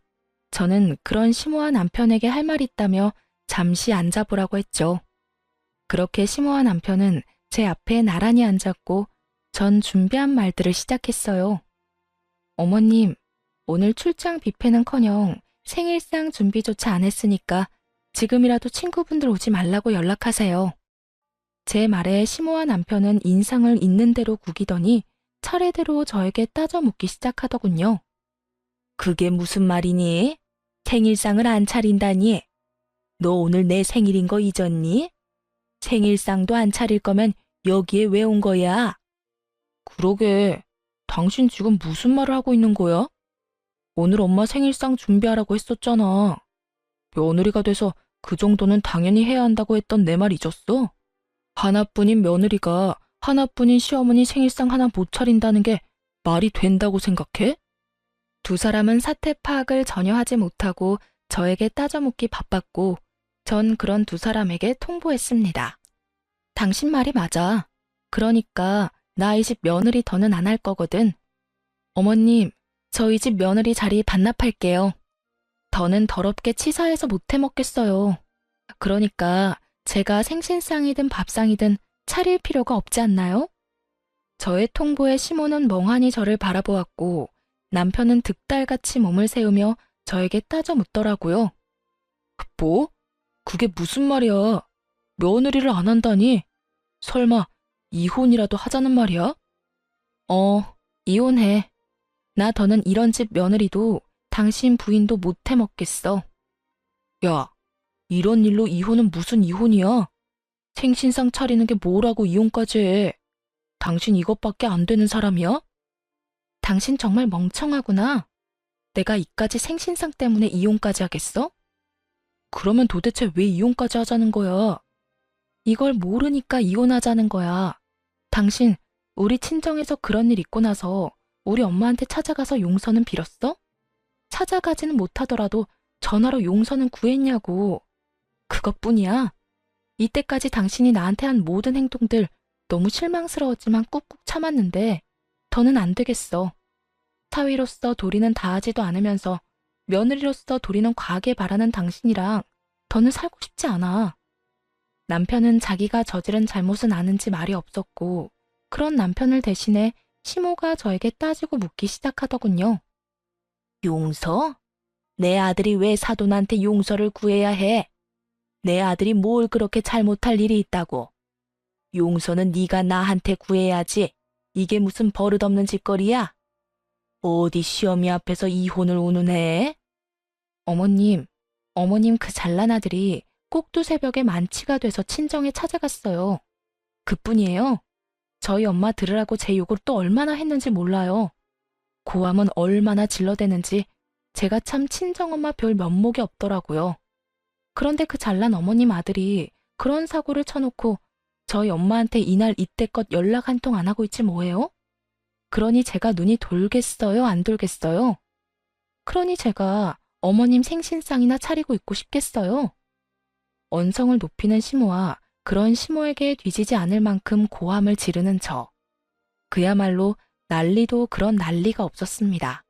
저는 그런 시모와 남편에게 할 말 있다며 잠시 앉아보라고 했죠. 그렇게 시모와 남편은 제 앞에 나란히 앉았고 전 준비한 말들을 시작했어요. 어머님, 오늘 출장 뷔페는커녕 생일상 준비조차 안 했으니까 지금이라도 친구분들 오지 말라고 연락하세요. 제 말에 시모와 남편은 인상을 있는 대로 구기더니 차례대로 저에게 따져 묻기 시작하더군요. 그게 무슨 말이니? 생일상을 안 차린다니? 너 오늘 내 생일인 거 잊었니? 생일상도 안 차릴 거면 여기에 왜 온 거야? 그러게, 당신 지금 무슨 말을 하고 있는 거야? 오늘 엄마 생일상 준비하라고 했었잖아. 며느리가 돼서 그 정도는 당연히 해야 한다고 했던 내 말 잊었어? 하나뿐인 며느리가 하나뿐인 시어머니 생일상 하나 못 차린다는 게 말이 된다고 생각해? 두 사람은 사태 파악을 전혀 하지 못하고 저에게 따져묻기 바빴고 전 그런 두 사람에게 통보했습니다. 당신 말이 맞아. 그러니까 나 이 집 며느리 더는 안 할 거거든. 어머님, 저희 집 며느리 자리 반납할게요. 더는 더럽게 치사해서 못 해먹겠어요. 그러니까 제가 생신상이든 밥상이든 차릴 필요가 없지 않나요? 저의 통보에 시모는 멍하니 저를 바라보았고 남편은 득달같이 몸을 세우며 저에게 따져 묻더라고요. 뭐? 그게 무슨 말이야? 며느리를 안 한다니? 설마 이혼이라도 하자는 말이야? 이혼해. 나 더는 이런 집 며느리도 당신 부인도 못 해먹겠어. 야, 이런 일로 이혼은 무슨 이혼이야? 생신상 차리는 게 뭐라고 이혼까지 해? 당신 이것밖에 안 되는 사람이야? 당신 정말 멍청하구나. 내가 이까지 생신상 때문에 이혼까지 하겠어? 그러면 도대체 왜 이혼까지 하자는 거야? 이걸 모르니까 이혼하자는 거야. 당신, 우리 친정에서 그런 일 있고 나서 우리 엄마한테 찾아가서 용서는 빌었어? 찾아가지는 못하더라도 전화로 용서는 구했냐고. 그것뿐이야. 이때까지 당신이 나한테 한 모든 행동들 너무 실망스러웠지만 꾹꾹 참았는데 더는 안 되겠어. 사위로서 도리는 다하지도 않으면서 며느리로서 도리는 과하게 바라는 당신이랑 더는 살고 싶지 않아. 남편은 자기가 저지른 잘못은 아는지 말이 없었고 그런 남편을 대신해 시모가 저에게 따지고 묻기 시작하더군요. 용서? 내 아들이 왜 사돈한테 용서를 구해야 해? 내 아들이 뭘 그렇게 잘못할 일이 있다고? 용서는 네가 나한테 구해야지. 이게 무슨 버릇없는 짓거리야? 어디 시어미 앞에서 이혼을 운운해? 어머님 그 잘난 아들이 꼭두 새벽에 만취가 돼서 친정에 찾아갔어요. 그뿐이에요. 저희 엄마 들으라고 제 욕을 또 얼마나 했는지 몰라요. 고함은 얼마나 질러대는지 제가 참 친정엄마 별 면목이 없더라고요. 그런데 그 잘난 어머님 아들이 그런 사고를 쳐놓고 저희 엄마한테 이날 이때껏 연락 한 통 안 하고 있지 뭐예요? 그러니 제가 눈이 돌겠어요? 안 돌겠어요? 그러니 제가 어머님 생신상이나 차리고 있고 싶겠어요? 언성을 높이는 시모와 그런 시모에게 뒤지지 않을 만큼 고함을 지르는 저. 그야말로 난리도 그런 난리가 없었습니다.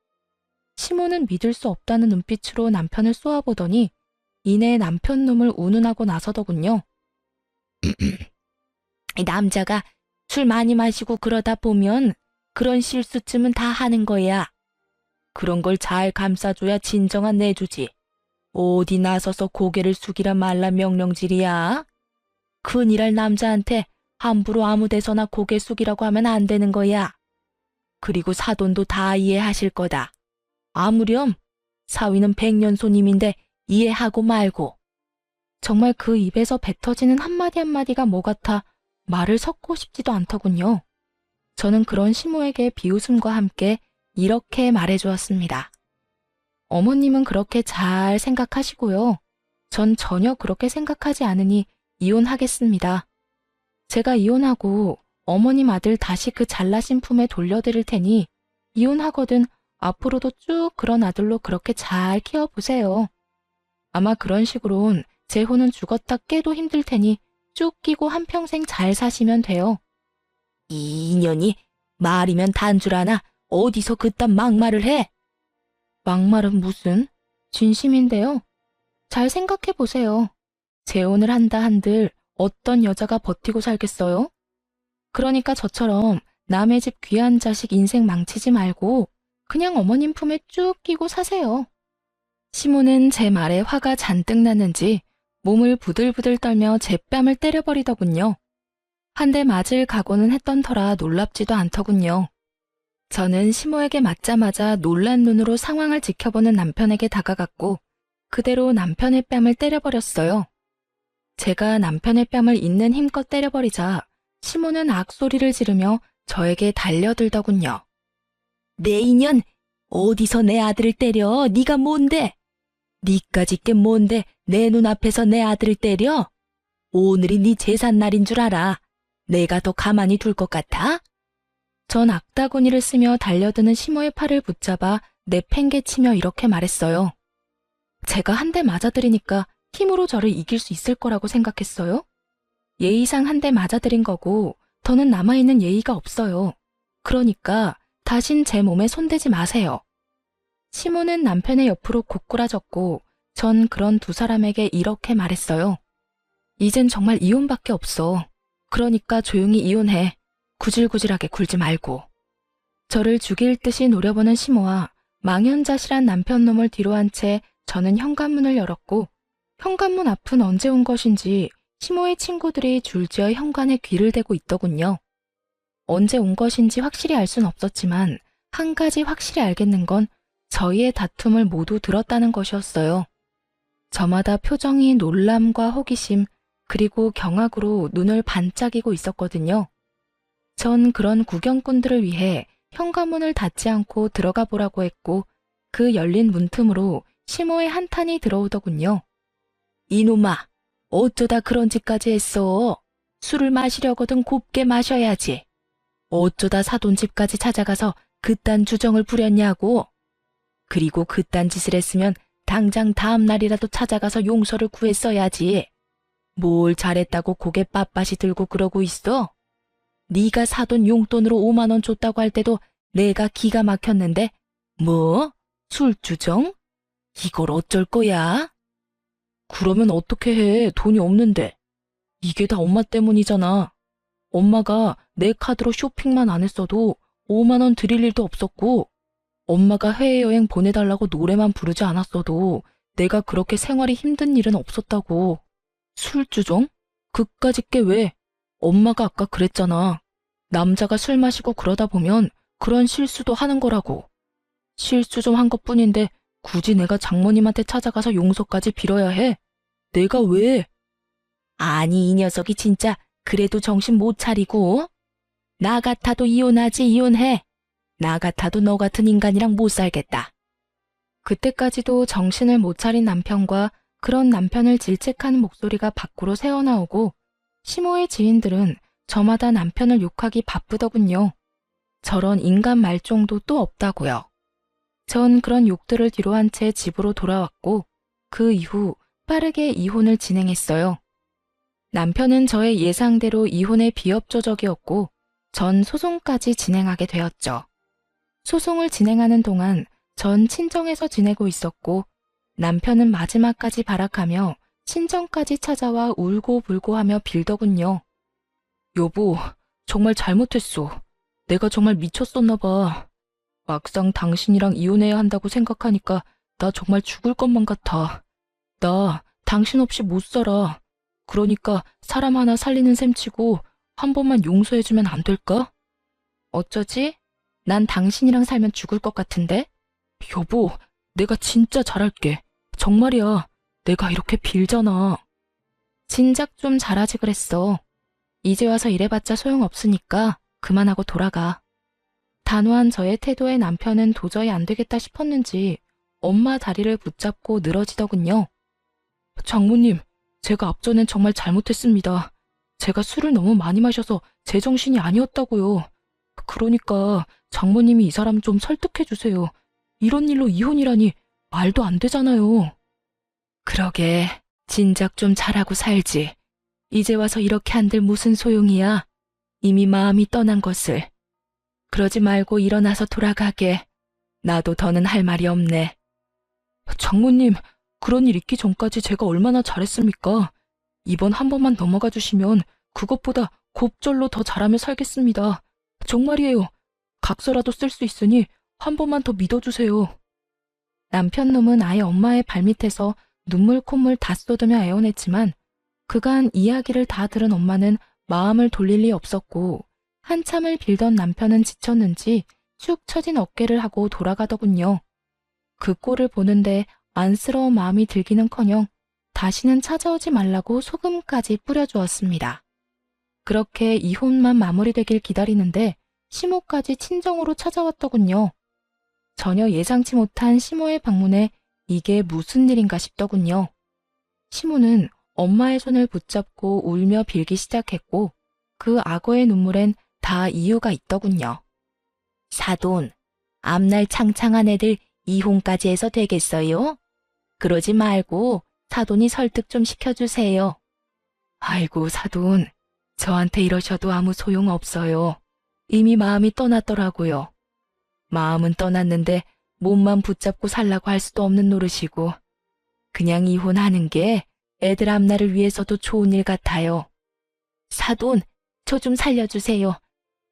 시모는 믿을 수 없다는 눈빛으로 남편을 쏘아보더니 이내 남편 놈을 운운하고 나서더군요. 남자가 술 많이 마시고 그러다 보면 그런 실수쯤은 다 하는 거야. 그런 걸 잘 감싸줘야 진정한 내주지. 어디 나서서 고개를 숙이라 말라 명령질이야. 큰일할 남자한테 함부로 아무 데서나 고개 숙이라고 하면 안 되는 거야. 그리고 사돈도 다 이해하실 거다. 아무렴 사위는 백년 손님인데 이해하고 말고. 정말 그 입에서 뱉어지는 한마디 한마디가 뭐 같아 말을 섞고 싶지도 않더군요. 저는 그런 시모에게 비웃음과 함께 이렇게 말해주었습니다. 어머님은 그렇게 잘 생각하시고요. 전 전혀 그렇게 생각하지 않으니 이혼하겠습니다. 제가 이혼하고 어머님 아들 다시 그 잘나신 품에 돌려드릴 테니 이혼하거든 앞으로도 쭉 그런 아들로 그렇게 잘 키워보세요. 아마 그런 식으론 제 혼은 죽었다 깨도 힘들 테니 쭉 끼고 한평생 잘 사시면 돼요. 이 인연이 말이면 단줄 아나 어디서 그딴 막말을 해? 막말은 무슨? 진심인데요. 잘 생각해보세요. 재혼을 한다 한들 어떤 여자가 버티고 살겠어요? 그러니까 저처럼 남의 집 귀한 자식 인생 망치지 말고 그냥 어머님 품에 쭉 끼고 사세요. 시모는 제 말에 화가 잔뜩 났는지 몸을 부들부들 떨며 제 뺨을 때려버리더군요. 한 대 맞을 각오는 했던 터라 놀랍지도 않더군요. 저는 시모에게 맞자마자 놀란 눈으로 상황을 지켜보는 남편에게 다가갔고 그대로 남편의 뺨을 때려버렸어요. 제가 남편의 뺨을 있는 힘껏 때려버리자 시모는 악소리를 지르며 저에게 달려들더군요. 내 인연, 어디서 내 아들을 때려? 네가 뭔데? 니까짓 게 뭔데 내 눈앞에서 내 아들을 때려? 오늘이 네 제삿날인 줄 알아. 내가 더 가만히 둘 것 같아? 전 악다구니를 쓰며 달려드는 시모의 팔을 붙잡아 내팽개치며 이렇게 말했어요. 제가 한 대 맞아들이니까 힘으로 저를 이길 수 있을 거라고 생각했어요? 예의상 한 대 맞아들인 거고 더는 남아있는 예의가 없어요. 그러니까 다신 제 몸에 손대지 마세요. 시모는 남편의 옆으로 고꾸라졌고 전 그런 두 사람에게 이렇게 말했어요. 이젠 정말 이혼밖에 없어. 그러니까 조용히 이혼해. 구질구질하게 굴지 말고. 저를 죽일 듯이 노려보는 시모와 망연자실한 남편놈을 뒤로 한 채 저는 현관문을 열었고 현관문 앞은 언제 온 것인지 시모의 친구들이 줄지어 현관에 귀를 대고 있더군요. 언제 온 것인지 확실히 알 순 없었지만 한 가지 확실히 알겠는 건 저희의 다툼을 모두 들었다는 것이었어요. 저마다 표정이 놀람과 호기심 그리고 경악으로 눈을 반짝이고 있었거든요. 전 그런 구경꾼들을 위해 현관문을 닫지 않고 들어가 보라고 했고 그 열린 문틈으로 시모의 한탄이 들어오더군요. 이놈아, 어쩌다 그런 짓까지 했어? 술을 마시려거든 곱게 마셔야지. 어쩌다 사돈 집까지 찾아가서 그딴 주정을 부렸냐고. 그리고 그딴 짓을 했으면 당장 다음 날이라도 찾아가서 용서를 구했어야지. 뭘 잘했다고 고개 빳빳이 들고 그러고 있어? 네가 사돈 용돈으로 5만 원 줬다고 할 때도 내가 기가 막혔는데 뭐? 술주정? 이걸 어쩔 거야? 그러면 어떻게 해? 돈이 없는데. 이게 다 엄마 때문이잖아. 엄마가 내 카드로 쇼핑만 안 했어도 5만 원 드릴 일도 없었고 엄마가 해외여행 보내달라고 노래만 부르지 않았어도 내가 그렇게 생활이 힘든 일은 없었다고. 술주정? 그까짓 게 왜? 엄마가 아까 그랬잖아. 남자가 술 마시고 그러다 보면 그런 실수도 하는 거라고. 실수 좀 한 것뿐인데 굳이 내가 장모님한테 찾아가서 용서까지 빌어야 해? 내가 왜? 아니, 이 녀석이 진짜 그래도 정신 못 차리고. 나 같아도 이혼하지, 이혼해. 나 같아도 너 같은 인간이랑 못 살겠다. 그때까지도 정신을 못 차린 남편과 그런 남편을 질책하는 목소리가 밖으로 새어나오고 시모의 지인들은 저마다 남편을 욕하기 바쁘더군요. 저런 인간 말종도 또 없다고요. 전 그런 욕들을 뒤로한 채 집으로 돌아왔고 그 이후 빠르게 이혼을 진행했어요. 남편은 저의 예상대로 이혼에 비협조적이었고 전 소송까지 진행하게 되었죠. 소송을 진행하는 동안 전 친정에서 지내고 있었고 남편은 마지막까지 발악하며 친정까지 찾아와 울고불고 하며 빌더군요. 여보, 정말 잘못했어. 내가 정말 미쳤었나 봐. 막상 당신이랑 이혼해야 한다고 생각하니까 나 정말 죽을 것만 같아. 나 당신 없이 못 살아. 그러니까 사람 하나 살리는 셈 치고 한 번만 용서해주면 안 될까? 어쩌지? 난 당신이랑 살면 죽을 것 같은데? 여보, 내가 진짜 잘할게. 정말이야. 내가 이렇게 빌잖아. 진작 좀 잘하지 그랬어. 이제 와서 이래봤자 소용없으니까 그만하고 돌아가. 단호한 저의 태도에 남편은 도저히 안 되겠다 싶었는지 엄마 다리를 붙잡고 늘어지더군요. 장모님, 제가 앞전엔 정말 잘못했습니다. 제가 술을 너무 많이 마셔서 제정신이 아니었다고요. 그러니까 장모님이 이 사람 좀 설득해 주세요. 이런 일로 이혼이라니 말도 안 되잖아요. 그러게, 진작 좀 잘하고 살지. 이제 와서 이렇게 한들 무슨 소용이야. 이미 마음이 떠난 것을. 그러지 말고 일어나서 돌아가게. 나도 더는 할 말이 없네. 장모님, 그런 일 있기 전까지 제가 얼마나 잘했습니까? 이번 한 번만 넘어가 주시면 그것보다 곱절로 더 잘하며 살겠습니다. 정말이에요. 각서라도 쓸 수 있으니 한 번만 더 믿어주세요. 남편 놈은 아예 엄마의 발밑에서 눈물 콧물 다 쏟으며 애원했지만 그간 이야기를 다 들은 엄마는 마음을 돌릴 리 없었고 한참을 빌던 남편은 지쳤는지 축 처진 어깨를 하고 돌아가더군요. 그 꼴을 보는데 안쓰러운 마음이 들기는커녕 다시는 찾아오지 말라고 소금까지 뿌려주었습니다. 그렇게 이혼만 마무리되길 기다리는데 시모까지 친정으로 찾아왔더군요. 전혀 예상치 못한 시모의 방문에 이게 무슨 일인가 싶더군요. 시모는 엄마의 손을 붙잡고 울며 빌기 시작했고 그 악어의 눈물엔 다 이유가 있더군요. 사돈, 앞날 창창한 애들 이혼까지 해서 되겠어요? 그러지 말고 사돈이 설득 좀 시켜주세요. 아이고 사돈, 저한테 이러셔도 아무 소용 없어요. 이미 마음이 떠났더라고요. 마음은 떠났는데 몸만 붙잡고 살라고 할 수도 없는 노릇이고 그냥 이혼하는 게 애들 앞날을 위해서도 좋은 일 같아요. 사돈, 저 좀 살려주세요.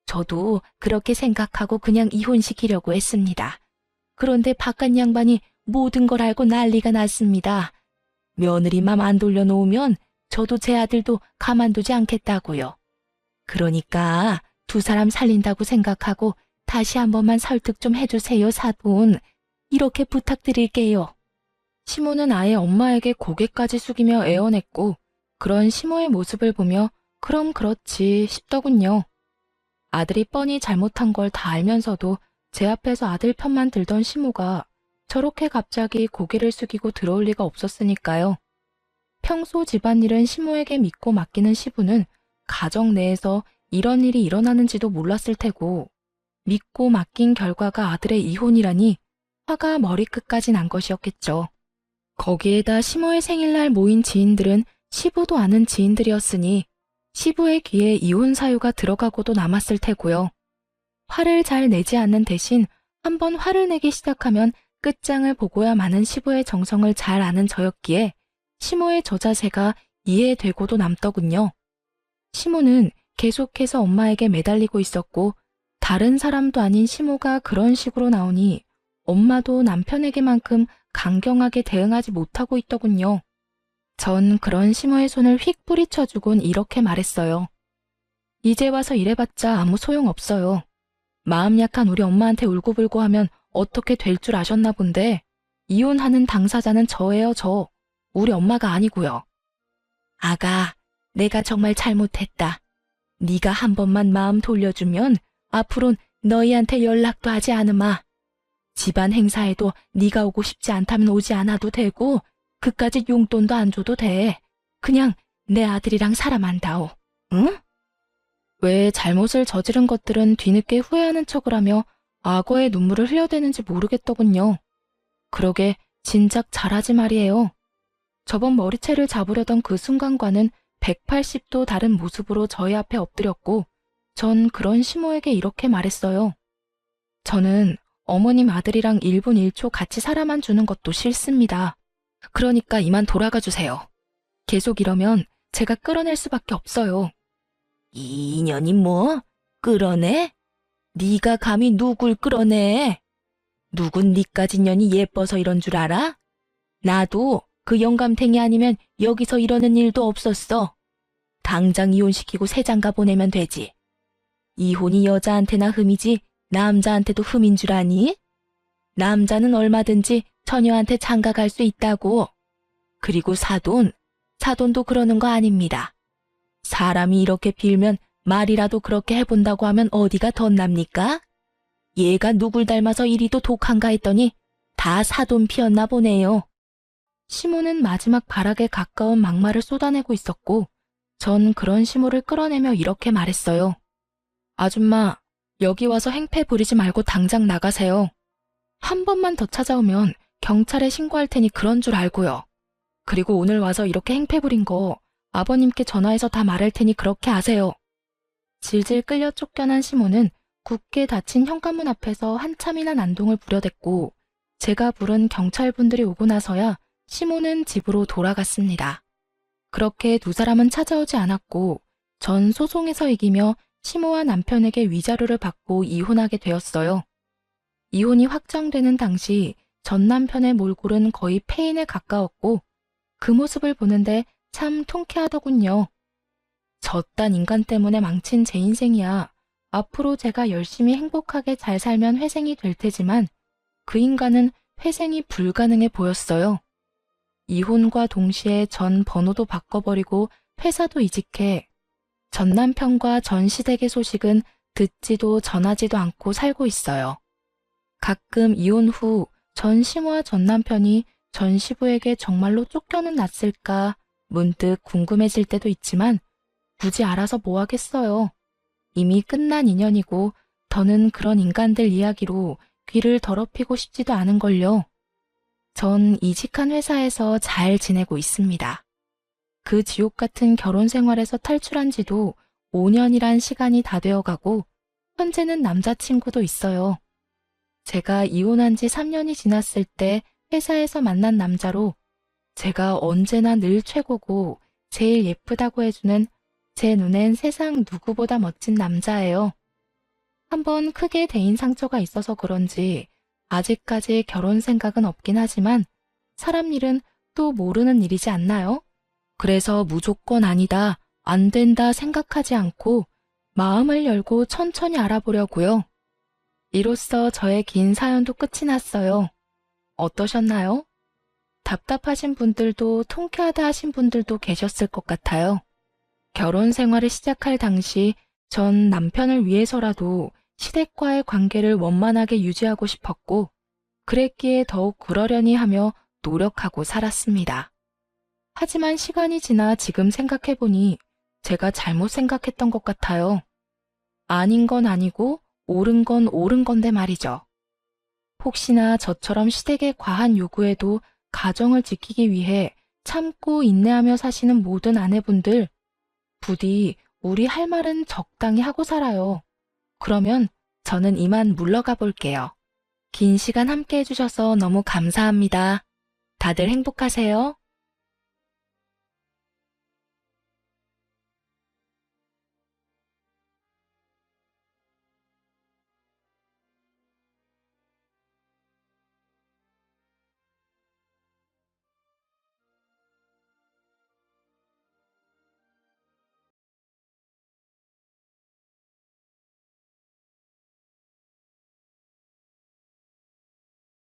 저도 그렇게 생각하고 그냥 이혼시키려고 했습니다. 그런데 바깥 양반이 모든 걸 알고 난리가 났습니다. 며느리 맘 안 돌려놓으면 저도 제 아들도 가만두지 않겠다고요. 그러니까 두 사람 살린다고 생각하고 다시 한 번만 설득 좀 해주세요, 사돈. 이렇게 부탁드릴게요. 시모는 아예 엄마에게 고개까지 숙이며 애원했고 그런 시모의 모습을 보며 그럼 그렇지 싶더군요. 아들이 뻔히 잘못한 걸 다 알면서도 제 앞에서 아들 편만 들던 시모가 저렇게 갑자기 고개를 숙이고 들어올 리가 없었으니까요. 평소 집안일은 시모에게 믿고 맡기는 시부는 가정 내에서 이런 일이 일어나는지도 몰랐을 테고 믿고 맡긴 결과가 아들의 이혼이라니 화가 머리끝까지 난 것이었겠죠. 거기에다 시모의 생일날 모인 지인들은 시부도 아는 지인들이었으니 시부의 귀에 이혼 사유가 들어가고도 남았을 테고요. 화를 잘 내지 않는 대신 한번 화를 내기 시작하면 끝장을 보고야 마는 시부의 정성을 잘 아는 저였기에 시모의 저 자세가 이해되고도 남더군요. 시모는 계속해서 엄마에게 매달리고 있었고 다른 사람도 아닌 시모가 그런 식으로 나오니 엄마도 남편에게만큼 강경하게 대응하지 못하고 있더군요. 전 그런 시모의 손을 휙 뿌리쳐주곤 이렇게 말했어요. 이제 와서 이래봤자 아무 소용없어요. 마음 약한 우리 엄마한테 울고불고 하면 어떻게 될 줄 아셨나 본데 이혼하는 당사자는 저예요, 저. 우리 엄마가 아니고요. 아가, 내가 정말 잘못했다. 네가 한 번만 마음 돌려주면 앞으론 너희한테 연락도 하지 않으마. 집안 행사에도 네가 오고 싶지 않다면 오지 않아도 되고 그까짓 용돈도 안 줘도 돼. 그냥 내 아들이랑 살아만다오. 응? 왜 잘못을 저지른 것들은 뒤늦게 후회하는 척을 하며 악어의 눈물을 흘려대는지 모르겠더군요. 그러게 진작 잘하지 말이에요. 저번 머리채를 잡으려던 그 순간과는 180도 다른 모습으로 저희 앞에 엎드렸고 전 그런 시모에게 이렇게 말했어요. 저는 어머님 아들이랑 1분 1초 같이 살아만 주는 것도 싫습니다. 그러니까 이만 돌아가 주세요. 계속 이러면 제가 끌어낼 수밖에 없어요. 이 인연이 뭐? 끌어내? 네가 감히 누굴 끌어내? 누군 니까지 년이 예뻐서 이런 줄 알아? 나도 그 영감탱이 아니면 여기서 이러는 일도 없었어. 당장 이혼시키고 새 장가 보내면 되지. 이혼이 여자한테나 흠이지 남자한테도 흠인 줄 아니? 남자는 얼마든지 처녀한테 장가 갈 수 있다고. 그리고 사돈도 그러는 거 아닙니다. 사람이 이렇게 빌면 말이라도 그렇게 해본다고 하면 어디가 덧납니까? 얘가 누굴 닮아서 이리도 독한가 했더니 다 사돈 피었나 보네요. 시모는 마지막 발악에 가까운 막말을 쏟아내고 있었고 전 그런 시모를 끌어내며 이렇게 말했어요. 아줌마, 여기 와서 행패 부리지 말고 당장 나가세요. 한 번만 더 찾아오면 경찰에 신고할 테니 그런 줄 알고요. 그리고 오늘 와서 이렇게 행패 부린 거 아버님께 전화해서 다 말할 테니 그렇게 아세요. 질질 끌려 쫓겨난 시모는 굳게 닫힌 현관문 앞에서 한참이나 난동을 부려댔고 제가 부른 경찰분들이 오고 나서야 시모는 집으로 돌아갔습니다. 그렇게 두 사람은 찾아오지 않았고 전 소송에서 이기며 시모와 남편에게 위자료를 받고 이혼하게 되었어요. 이혼이 확정되는 당시 전 남편의 몰골은 거의 폐인에 가까웠고 그 모습을 보는데 참 통쾌하더군요. 저딴 인간 때문에 망친 제 인생이야. 앞으로 제가 열심히 행복하게 잘 살면 회생이 될 테지만 그 인간은 회생이 불가능해 보였어요. 이혼과 동시에 전 번호도 바꿔버리고 회사도 이직해 전 남편과 전 시댁의 소식은 듣지도 전하지도 않고 살고 있어요. 가끔 이혼 후 전 시모와 전 남편이 전 시부에게 정말로 쫓겨는 났을까 문득 궁금해질 때도 있지만 굳이 알아서 뭐 하겠어요. 이미 끝난 인연이고 더는 그런 인간들 이야기로 귀를 더럽히고 싶지도 않은걸요. 전 이직한 회사에서 잘 지내고 있습니다. 그 지옥 같은 결혼 생활에서 탈출한 지도 5년이란 시간이 다 되어가고 현재는 남자친구도 있어요. 제가 이혼한 지 3년이 지났을 때 회사에서 만난 남자로 제가 언제나 늘 최고고 제일 예쁘다고 해주는 제 눈엔 세상 누구보다 멋진 남자예요. 한번 크게 대인 상처가 있어서 그런지 아직까지 결혼 생각은 없긴 하지만 사람 일은 또 모르는 일이지 않나요? 그래서 무조건 아니다, 안 된다 생각하지 않고 마음을 열고 천천히 알아보려고요. 이로써 저의 긴 사연도 끝이 났어요. 어떠셨나요? 답답하신 분들도 통쾌하다 하신 분들도 계셨을 것 같아요. 결혼 생활을 시작할 당시 전 남편을 위해서라도 시댁과의 관계를 원만하게 유지하고 싶었고, 그랬기에 더욱 그러려니 하며 노력하고 살았습니다. 하지만 시간이 지나 지금 생각해보니 제가 잘못 생각했던 것 같아요. 아닌 건 아니고 옳은 건 옳은 건데 말이죠. 혹시나 저처럼 시댁의 과한 요구에도 가정을 지키기 위해 참고 인내하며 사시는 모든 아내분들, 부디 우리 할 말은 적당히 하고 살아요. 그러면 저는 이만 물러가 볼게요. 긴 시간 함께 해주셔서 너무 감사합니다. 다들 행복하세요.